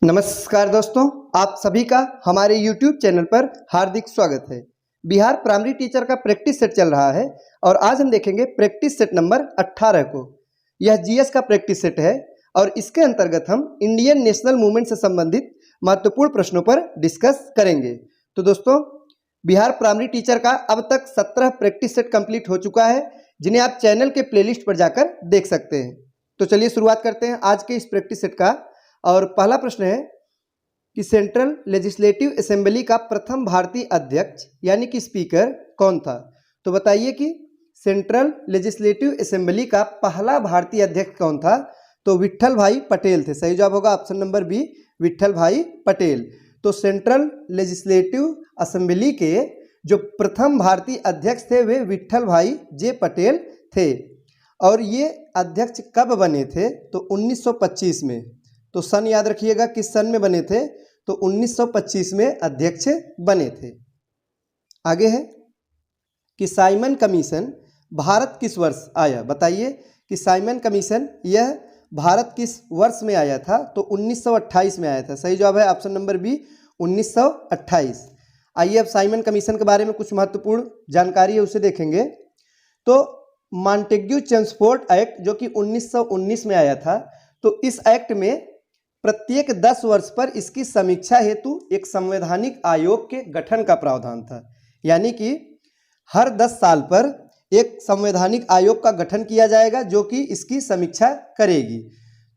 नमस्कार दोस्तों, आप सभी का हमारे YouTube चैनल पर हार्दिक स्वागत है। बिहार प्राइमरी टीचर का प्रैक्टिस सेट चल रहा है और आज हम देखेंगे प्रैक्टिस सेट नंबर 18 को। यह जीएस का प्रैक्टिस सेट है और इसके अंतर्गत हम इंडियन नेशनल मूवमेंट से संबंधित महत्वपूर्ण प्रश्नों पर डिस्कस करेंगे। तो दोस्तों, बिहार प्राइमरी टीचर का अब तक 17 प्रैक्टिस सेट कंप्लीट हो चुका है, जिन्हें आप चैनल के प्लेलिस्ट पर जाकर देख सकते हैं। तो चलिए शुरुआत करते हैं आज के इस प्रैक्टिस सेट का। और पहला प्रश्न है कि सेंट्रल लेजिस्लेटिव असेंबली का प्रथम भारतीय अध्यक्ष यानी कि स्पीकर कौन था। तो बताइए कि सेंट्रल लेजिस्लेटिव असेंबली का पहला भारतीय अध्यक्ष कौन था। तो विट्ठल भाई पटेल थे। सही जवाब होगा ऑप्शन नंबर बी, विट्ठल भाई पटेल। तो सेंट्रल लेजिस्लेटिव असेंबली के जो प्रथम भारतीय अध्यक्ष थे वे विट्ठल भाई जे पटेल थे। और ये अध्यक्ष कब बने थे? तो 1925 में। तो सन याद रखिएगा, किस सन में बने थे? तो 1925 में अध्यक्ष बने थे। आगे है कि साइमन कमीशन भारत किस वर्ष आया। बताइए कि साइमन कमीशन यह भारत किस वर्ष में आया था। तो 1928 में आया था। सही जवाब है ऑप्शन नंबर बी, 1928। आइए अब साइमन कमीशन के बारे में कुछ महत्वपूर्ण जानकारी है उसे देखेंगे। तो मॉन्टेग्यू चेम्सफोर्ड एक्ट जो कि 1919 में आया था, तो इस एक्ट में प्रत्येक 10 वर्ष पर इसकी समीक्षा हेतु एक संवैधानिक आयोग के गठन का प्रावधान था। यानी कि हर 10 साल पर एक संवैधानिक आयोग का गठन किया जाएगा जो कि इसकी समीक्षा करेगी।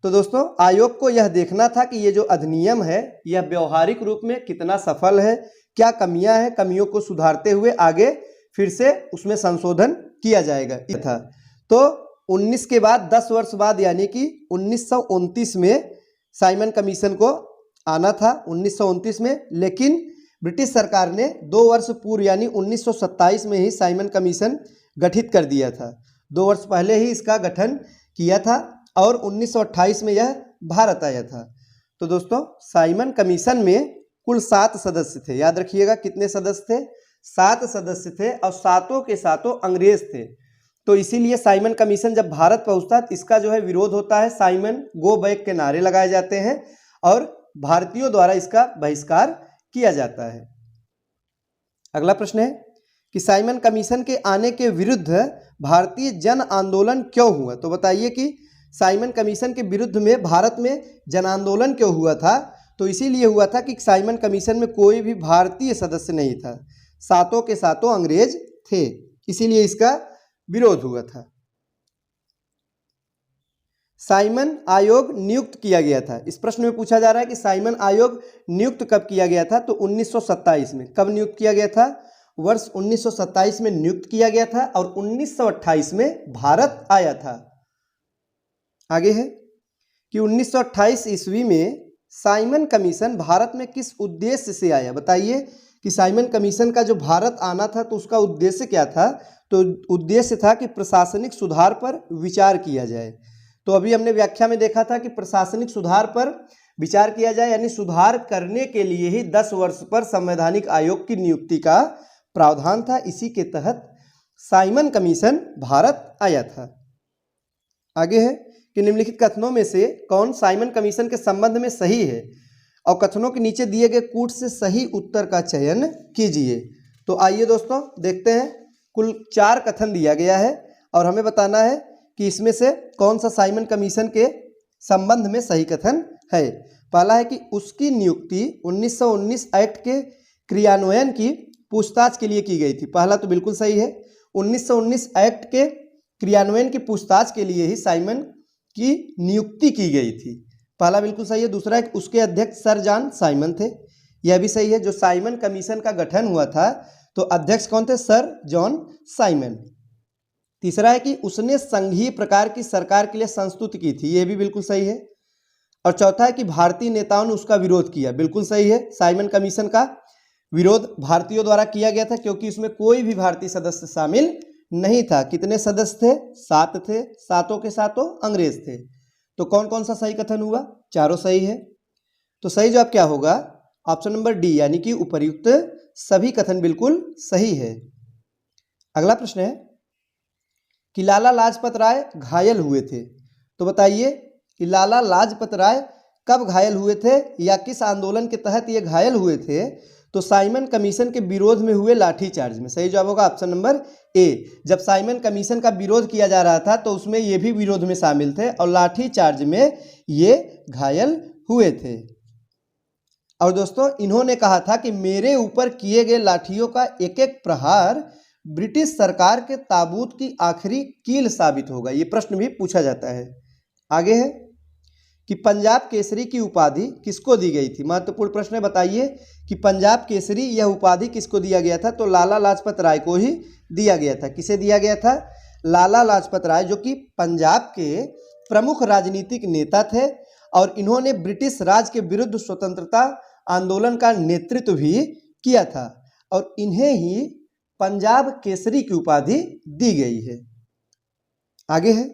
तो दोस्तों, आयोग को यह देखना था कि ये जो अधिनियम है यह व्यवहारिक रूप में कितना सफल है, क्या कमियां हैं, कमियों को सुधारते हुए आगे फिर से उसमें संशोधन किया जाएगा था। तो 19 के बाद 10 वर्ष बाद यानी कि 1929 में साइमन कमीशन को आना था, 1929 में। लेकिन ब्रिटिश सरकार ने 2 वर्ष पूर्व यानी 1927 में ही साइमन कमीशन गठित कर दिया था। 2 वर्ष पहले ही इसका गठन किया था और 1928 में यह भारत आया था। तो दोस्तों, साइमन कमीशन में कुल 7 सदस्य थे। याद रखिएगा कितने सदस्य थे? 7 सदस्य थे और सातों के सातों अंग्रेज थे। तो इसीलिए साइमन कमीशन जब भारत पहुंचता है इसका जो है विरोध होता है, साइमन गो बैक के नारे लगाए जाते हैं और भारतीयों द्वारा इसका बहिष्कार किया जाता है। अगला प्रश्न है कि साइमन कमीशन के आने के विरुद्ध भारतीय जन आंदोलन क्यों हुआ। तो बताइए कि साइमन कमीशन के विरुद्ध में भारत में जन आंदोलन क्यों हुआ था। तो इसीलिए हुआ था कि साइमन कमीशन में कोई भी भारतीय सदस्य नहीं था, सातों के सातों अंग्रेज थे, इसीलिए इसका विरोध हुआ था। साइमन आयोग नियुक्त किया गया था। इस प्रश्न में पूछा जा रहा है कि साइमन आयोग नियुक्त कब किया गया था। तो 1927 में। कब नियुक्त किया गया था? वर्ष 1927 में नियुक्त किया गया था और 1928 में भारत आया था। आगे है कि 1928 ईस्वी में साइमन कमीशन भारत में किस उद्देश्य से आया। बताइए कि साइमन कमीशन का जो भारत आना था तो उसका उद्देश्य क्या था। तो उद्देश्य था कि प्रशासनिक सुधार पर विचार किया जाए। तो अभी हमने व्याख्या में देखा था कि प्रशासनिक सुधार पर विचार किया जाए यानी सुधार करने के लिए ही 10 वर्ष पर संवैधानिक आयोग की नियुक्ति का प्रावधान था। इसी के तहत साइमन कमीशन भारत आया था। आगे है कि निम्नलिखित कथनों में से कौन साइमन कमीशन के संबंध में सही है और कथनों के नीचे दिए गए कूट से सही उत्तर का चयन कीजिए। तो आइए दोस्तों देखते हैं। कुल 4 कथन दिया गया है और हमें बताना है कि इसमें से कौन सा साइमन कमीशन के संबंध में सही कथन है। पहला है कि उसकी नियुक्ति 1919 एक्ट के क्रियान्वयन की पूछताछ के लिए की गई थी। पहला तो बिल्कुल सही है। 1919 एक्ट के क्रियान्वयन की पूछताछ के लिए ही साइमन की नियुक्ति की गई थी। पहला बिल्कुल सही है। दूसरा है कि उसके अध्यक्ष सर जॉन साइमन थे। यह भी सही है। जो साइमन कमीशन का गठन हुआ था तो अध्यक्ष कौन थे? Sir John Simon. तीसरा है कि उसने संघीय प्रकार की सरकार के लिए संस्तुति की थी। यह भी बिल्कुल सही है। और चौथा है कि भारतीय नेताओं ने उसका विरोध किया। बिल्कुल सही है। साइमन कमीशन का विरोध भारतीयों द्वारा किया गया था क्योंकि उसमें कोई भी भारतीय सदस्य शामिल नहीं था। कितने सदस्य थे? 7 थे। सातों के सातों अंग्रेज थे। तो कौन कौन सा सही कथन हुआ? चारों सही है। तो सही जवाब क्या होगा? ऑप्शन नंबर डी यानी कि उपर्युक्त सभी कथन बिल्कुल सही है। अगला प्रश्न है कि लाला लाजपत राय घायल हुए थे। तो बताइए कि लाला लाजपत राय कब घायल हुए थे या किस आंदोलन के तहत ये घायल हुए थे? तो साइमन कमीशन के विरोध में हुए लाठीचार्ज में। सही जवाब होगा ऑप्शन नंबर ए। जब साइमन कमीशन का विरोध किया जा रहा था तो उसमें ये भी विरोध में शामिल थे और लाठीचार्ज में ये घायल हुए थे। और दोस्तों इन्होंने कहा था कि मेरे ऊपर किए गए लाठियों का एक एक प्रहार ब्रिटिश सरकार के ताबूत की आखिरी कील साबित होगा। ये प्रश्न भी पूछा जाता है। आगे है कि पंजाब केसरी की उपाधि किसको दी गई थी? महत्वपूर्ण प्रश्न है, बताइए कि पंजाब केसरी यह उपाधि किसको दिया गया था? तो लाला लाजपत राय को ही दिया गया था। किसे दिया गया था? लाला लाजपत राय, जो कि पंजाब के प्रमुख राजनीतिक नेता थे और इन्होंने ब्रिटिश राज के विरुद्ध स्वतंत्रता आंदोलन का नेतृत्व भी किया था और इन्हें ही पंजाब केसरी की उपाधि दी गई है। आगे है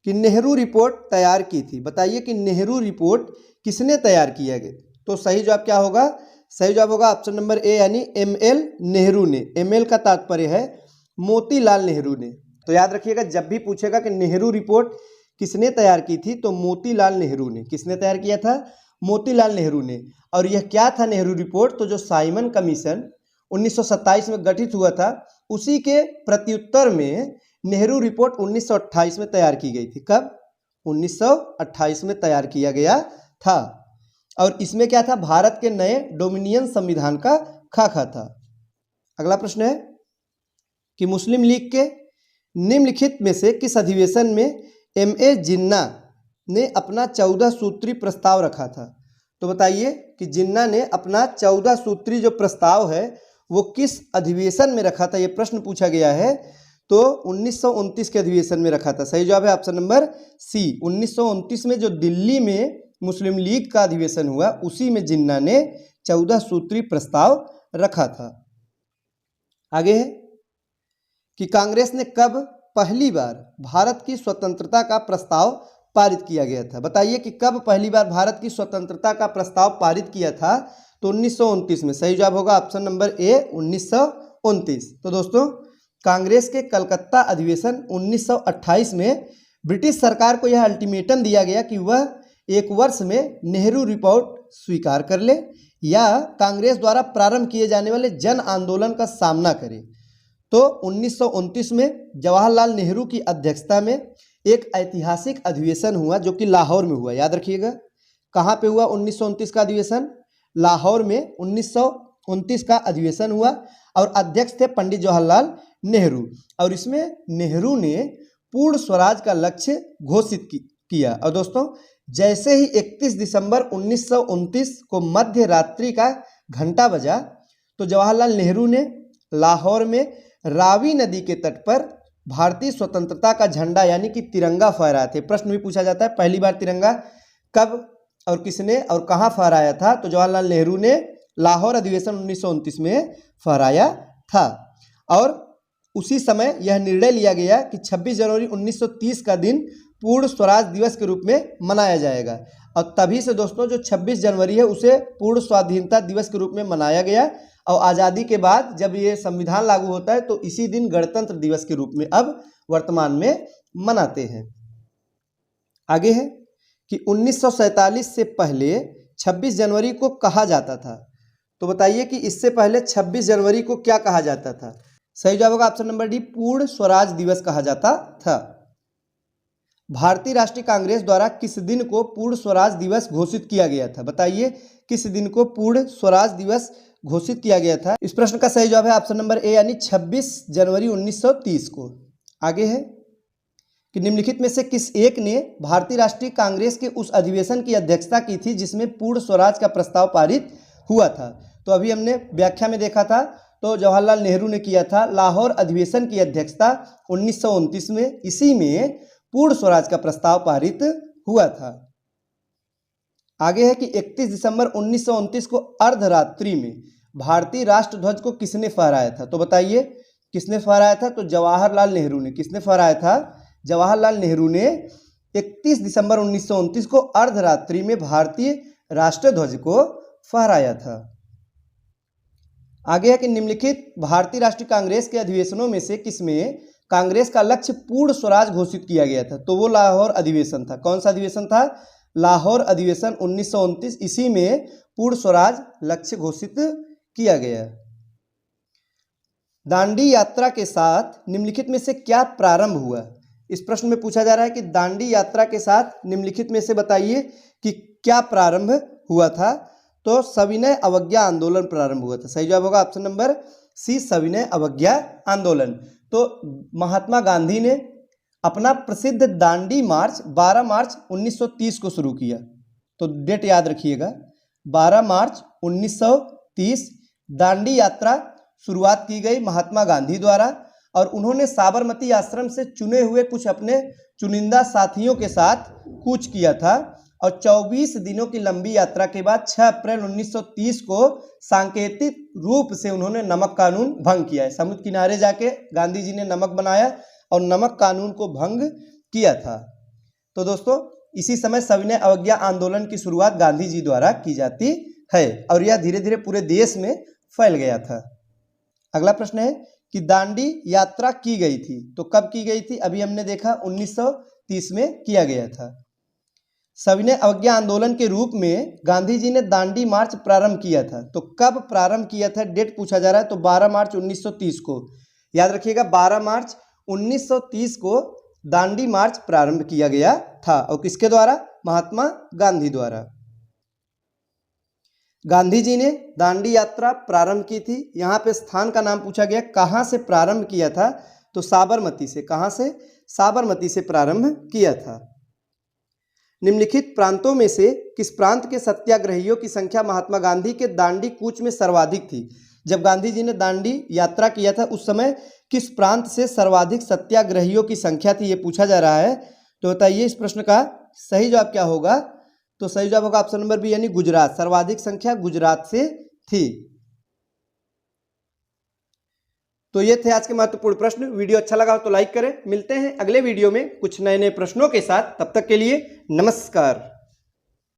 कि नेहरू रिपोर्ट तैयार की थी। बताइए कि नेहरू रिपोर्ट किसने तैयार किया गया? तो सही जवाब क्या होगा? सही जवाब होगा ऑप्शन नंबर ए यानी एमएल नेहरू ने। एमएल का तात्पर्य है मोतीलाल नेहरू ने। तो याद रखिएगा जब भी पूछेगा कि नेहरू रिपोर्ट किसने तैयार की थी तो मोतीलाल नेहरू ने। किसने तैयार किया था? मोतीलाल नेहरू ने। और यह क्या था नेहरू रिपोर्ट? तो जो साइमन कमीशन 1927 में गठित हुआ था उसी के प्रत्युत्तर में नेहरू रिपोर्ट 1928 में तैयार की गई थी। कब? 1928 में तैयार किया गया था और इसमें क्या था? भारत के नए डोमिनियन संविधान का खाका था। अगला प्रश्न है कि मुस्लिम लीग के निम्नलिखित में से किस अधिवेशन में एमए जिन्ना ने अपना 14 सूत्री प्रस्ताव रखा था? तो बताइए कि जिन्ना ने अपना 14 सूत्री जो प्रस्ताव है वो किस अधिवेशन में रखा था? ये प्रश्न पूछा गया है। तो 1929 के अधिवेशन में रखा था। सही जवाब है ऑप्शन नंबर सी। 1929 में जो दिल्ली में मुस्लिम लीग का अधिवेशन हुआ उसी में जिन्ना ने 14 सूत्री प्रस्ताव रखा था। आगे है कि कांग्रेस ने कब पहली बार भारत की स्वतंत्रता का प्रस्ताव पारित किया गया था? बताइए कि कब पहली बार भारत की स्वतंत्रता का प्रस्ताव पारित किया था? तो 1929 में। सही जवाब होगा ऑप्शन नंबर ए 1929। तो दोस्तों कांग्रेस के कलकत्ता अधिवेशन 1928 में ब्रिटिश सरकार को यह अल्टीमेटम दिया गया कि वह एक वर्ष में नेहरू रिपोर्ट स्वीकार कर ले या कांग्रेस द्वारा प्रारंभ किए जाने वाले जन आंदोलन का सामना करे। तो 1929 में जवाहरलाल नेहरू की अध्यक्षता में एक ऐतिहासिक अधिवेशन हुआ जो कि लाहौर में हुआ। याद रखिएगा कहाँ पे हुआ 1929 का अधिवेशन? लाहौर में 1929 का अधिवेशन हुआ और अध्यक्ष थे पंडित जवाहरलाल नेहरू और इसमें नेहरू ने पूर्ण स्वराज का लक्ष्य घोषित किया। और दोस्तों जैसे ही 31 दिसंबर 1929 को मध्य रात्रि का घंटा बजा तो जवाहरलाल नेहरू ने लाहौर में रावी नदी के तट पर भारतीय स्वतंत्रता का झंडा यानी कि तिरंगा फहराए थे। प्रश्न भी पूछा जाता है पहली बार तिरंगा कब और किसने और कहाँ फहराया था? तो जवाहरलाल नेहरू ने लाहौर अधिवेशन 1929 में फहराया था और उसी समय यह निर्णय लिया गया कि 26 जनवरी 1930 का दिन पूर्ण स्वराज दिवस के रूप में मनाया जाएगा और तभी से दोस्तों जो 26 जनवरी है उसे पूर्ण स्वाधीनता दिवस के रूप में मनाया गया और आज़ादी के बाद जब ये संविधान लागू होता है तो इसी दिन गणतंत्र दिवस के रूप में अब वर्तमान में मनाते हैं। आगे है कि 1947 से पहले 26 जनवरी को कहा जाता था। तो बताइए कि इससे पहले 26 जनवरी को क्या कहा जाता था? सही जवाब होगा ऑप्शन नंबर डी पूर्ण स्वराज दिवस कहा जाता था। भारतीय राष्ट्रीय कांग्रेस द्वारा किस दिन को पूर्ण स्वराज दिवस घोषित किया गया था? बताइए किस दिन को पूर्ण स्वराज दिवस घोषित किया गया था? इस प्रश्न का सही जवाब है ऑप्शन नंबर ए यानी 26 जनवरी 1930 को। आगे है कि निम्नलिखित में से किस एक ने भारतीय राष्ट्रीय कांग्रेस के उस अधिवेशन की अध्यक्षता की थी जिसमें पूर्ण स्वराज का प्रस्ताव पारित हुआ था? तो अभी हमने व्याख्या में देखा था तो जवाहरलाल नेहरू ने किया था। लाहौर अधिवेशन की अध्यक्षता 1929 में, इसी में पूर्ण स्वराज का प्रस्ताव पारित हुआ था। आगे है कि 31 दिसंबर 1929 को अर्धरात्रि में भारतीय राष्ट्रध्वज को किसने फहराया था? तो बताइए किसने फहराया था? तो जवाहरलाल नेहरू ने। किसने फहराया था? जवाहरलाल नेहरू ने 31 दिसंबर 1929 को अर्धरात्रि में भारतीय राष्ट्रध्वज को फहराया था। आगे है कि निम्नलिखित भारतीय राष्ट्रीय कांग्रेस के अधिवेशनों में से किसमें कांग्रेस का लक्ष्य पूर्ण स्वराज घोषित किया गया था? तो वो लाहौर अधिवेशन था। कौन सा अधिवेशन था? लाहौर अधिवेशन 1929 इसी में पूर्ण स्वराज लक्ष्य घोषित किया गया। दांडी यात्रा के साथ निम्नलिखित में से क्या प्रारंभ हुआ? इस प्रश्न में पूछा जा रहा है कि दांडी यात्रा के साथ निम्नलिखित में से बताइए कि क्या प्रारंभ हुआ था। तो सविनय अवज्ञा आंदोलन प्रारंभ हुआ था। सही जवाब होगा ऑप्शन नंबर सी, सविनय अवज्ञा आंदोलन। तो महात्मा गांधी ने अपना प्रसिद्ध दांडी मार्च 12 मार्च 1930 को शुरू किया। तो डेट याद रखिएगा, 12 मार्च 1930 दांडी यात्रा शुरुआत की गई महात्मा गांधी द्वारा, और उन्होंने साबरमती आश्रम से चुने हुए कुछ अपने चुनिंदा साथियों के साथ कूच किया था। और 24 दिनों की लंबी यात्रा के बाद 6 अप्रैल 1930 को सांकेतिक रूप से उन्होंने नमक कानून भंग किया है। समुद्र किनारे जाके गांधी जी ने नमक बनाया और नमक कानून को भंग किया था। तो दोस्तों इसी समय सविनय अवज्ञा आंदोलन की शुरुआत गांधी जी द्वारा की जाती है और यह धीरे धीरे पूरे देश में फैल गया था। अगला प्रश्न है कि दांडी यात्रा की गई थी, तो कब की गई थी? अभी हमने देखा 1930 में किया गया था। सविनय अवज्ञा आंदोलन के रूप में गांधी जी ने दांडी मार्च प्रारंभ किया था। तो कब प्रारंभ किया था, डेट पूछा जा रहा है। तो 12 मार्च 1930 को, याद रखिएगा 12 मार्च 1930 को दांडी मार्च प्रारंभ किया गया था। और किसके द्वारा? महात्मा गांधी द्वारा। गांधी जी ने दांडी यात्रा प्रारंभ की थी। यहाँ पे स्थान का नाम पूछा गया, कहाँ से प्रारंभ किया था? तो साबरमती से। कहाँ से? साबरमती से प्रारंभ किया था। निम्नलिखित प्रांतों में से किस प्रांत के सत्याग्रहियों की संख्या महात्मा गांधी के दांडी कूच में सर्वाधिक थी? जब गांधी जी ने दांडी यात्रा किया था उस समय किस प्रांत से सर्वाधिक सत्याग्रहियों की संख्या थी, ये पूछा जा रहा है। तो बताइए इस प्रश्न का सही जवाब क्या होगा? तो सही जवाब होगा ऑप्शन नंबर बी यानी गुजरात। सर्वाधिक संख्या गुजरात से थी। तो ये थे आज के महत्वपूर्ण प्रश्न। वीडियो अच्छा लगा हो तो लाइक करें। मिलते हैं अगले वीडियो में कुछ नए नए प्रश्नों के साथ। तब तक के लिए नमस्कार।